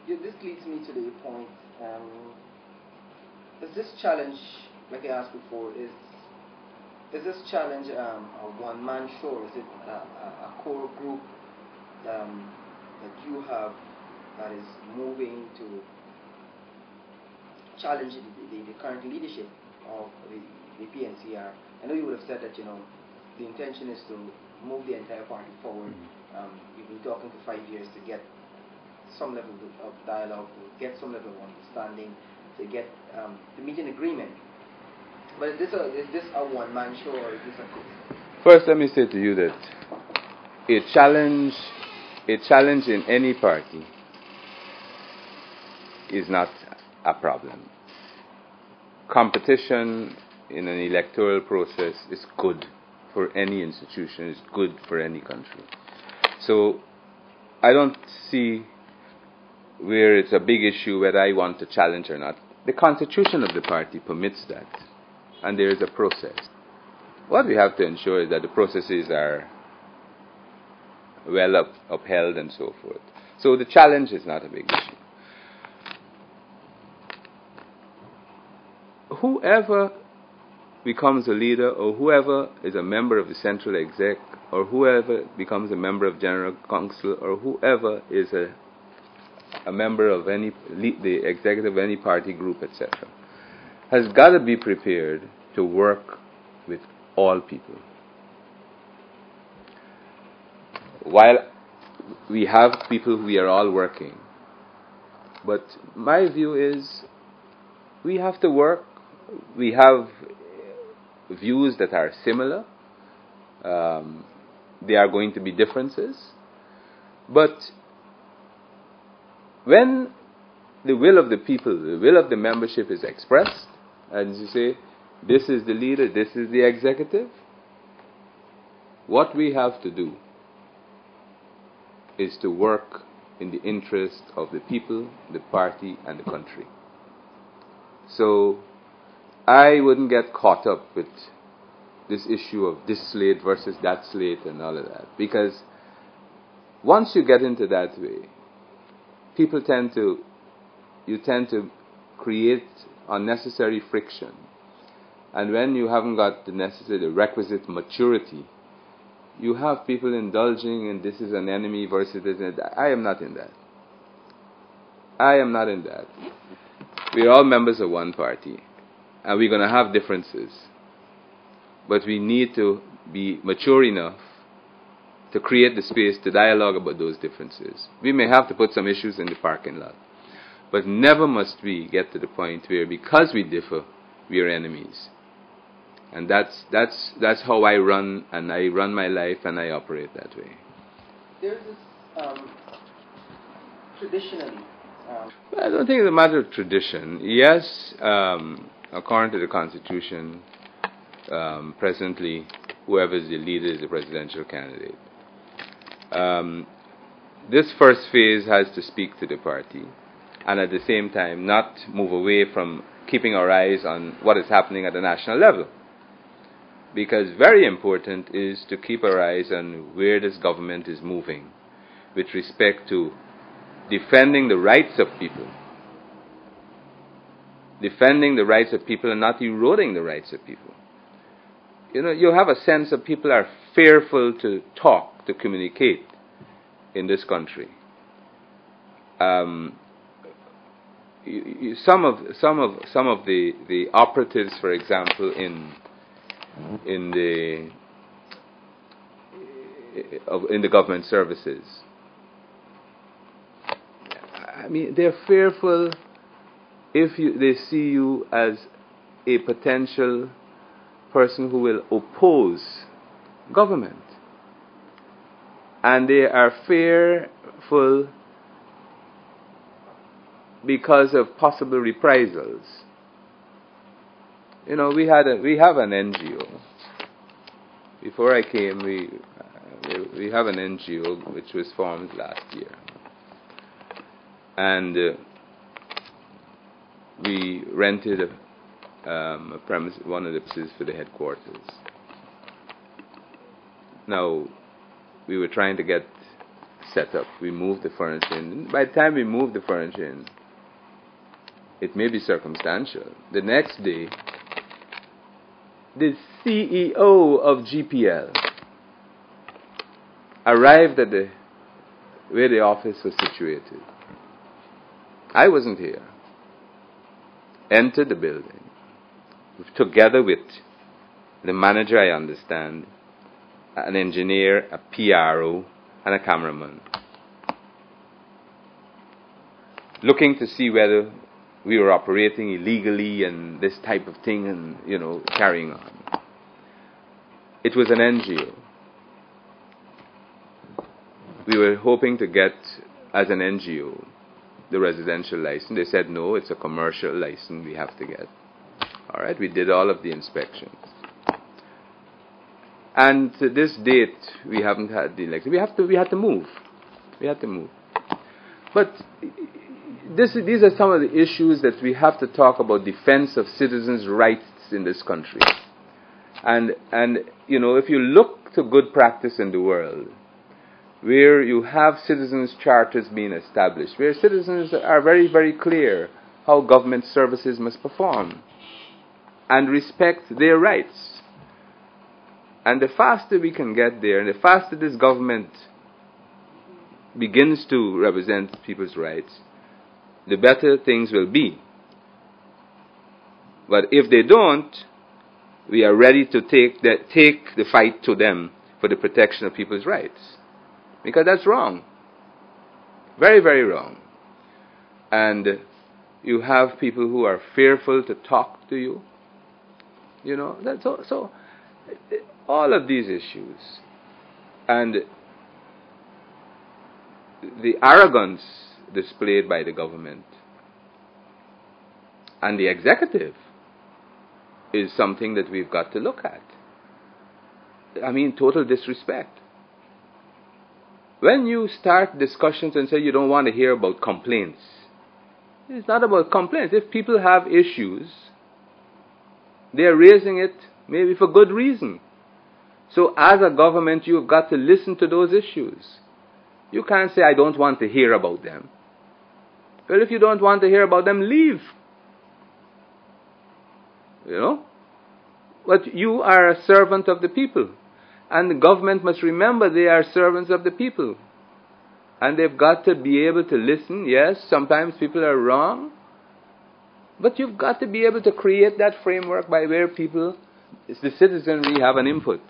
This leads me to the point. Is this challenge, like I asked before, is this challenge a one-man show, or is it a core group that you have that is moving to challenge the current leadership of the PNCR? I know you would have said that the intention is to move the entire party forward. You've been talking for 5 years to get some level of dialogue, to get some level of understanding, to get to meet an agreement. But is this a one-man show, or is this a group? First, let me say to you that a challenge in any party is not a problem. Competition in an electoral process is good for any institution, is good for any country. So I don't see where it's a big issue whether I want to challenge or not. The constitution of the party permits that, and there is a process. What we have to ensure is that the processes are well upheld and so forth. So the challenge is not a big issue. Whoever becomes a leader, or whoever is a member of the central exec, or whoever becomes a member of general council, or whoever is a member of the executive of any party group, etc., has got to be prepared to work with all people. While we have people, we are all working. But my view is we have to work. We have views that are similar. There are going to be differences. But when the will of the people, the will of the membership is expressed, and you say, this is the leader, this is the executive, what we have to do is to work in the interest of the people, the party, and the country. So I wouldn't get caught up with this issue of this slate versus that slate and all of that, because once you get into that way, you tend to create unnecessary friction. And when you haven't got the requisite maturity, you have people indulging in this is an enemy versus this and that. I am not in that. We're all members of one party, and we're going to have differences. But we need to be mature enough to create the space to dialogue about those differences. We may have to put some issues in the parking lot, but never must we get to the point where, because we differ, we are enemies. And that's how I run, and I run my life, and I operate that way. There's this traditionally. I don't think it's a matter of tradition. Yes, according to the Constitution, presently, whoever is the leader is the presidential candidate. This first phase has to speak to the party, and at the same time not move away from keeping our eyes on what is happening at the national level. Because very important is to keep our eyes on where this government is moving with respect to defending the rights of people. Defending the rights of people and not eroding the rights of people. You have a sense that people are fearful to talk, to communicate in this country. Some of the operatives, for example, in the government services, I mean, they're fearful if they see you as a potential person who will oppose government. And they are fearful because of possible reprisals. We have an NGO. Before I came, we have an NGO which was formed last year. And we rented a premise, one of the places for the headquarters. Now, we were trying to get set up. We moved the furniture in. By the time we moved the furniture in, it may be circumstantial. The next day, the CEO of GPL arrived at where the office was situated. I wasn't here. Entered the building, together with the manager, I understand, an engineer, a PRO, and a cameraman, looking to see whether we were operating illegally and this type of thing and, carrying on. It was an NGO. We were hoping to get, as an NGO, the residential license. They said, no, it's a commercial license we have to get. All right, we did all of the inspections. And to this date, we haven't had the election. We had to move. We had to move. But these are some of the issues that we have to talk about: defense of citizens' rights in this country. And if you look to good practice in the world, where you have citizens' charters being established, where citizens are very, very clear how government services must perform and respect their rights. And the faster we can get there, and the faster this government begins to represent people's rights, the better things will be. But if they don't, we are ready to take the fight to them for the protection of people's rights. Because that's wrong. Very, very wrong. And you have people who are fearful to talk to you. That's so all of these issues. And the arrogance displayed by the government and the executive is something that we've got to look at. I mean, total disrespect. When you start discussions and say you don't want to hear about complaints, it's not about complaints. If people have issues, they're raising it maybe for good reason. So as a government, you've got to listen to those issues. You can't say, I don't want to hear about them. Well, if you don't want to hear about them, leave. But you are a servant of the people. And the government must remember they are servants of the people. And they've got to be able to listen. Yes, sometimes people are wrong. But you've got to be able to create that framework by where people, the citizenry, have an input.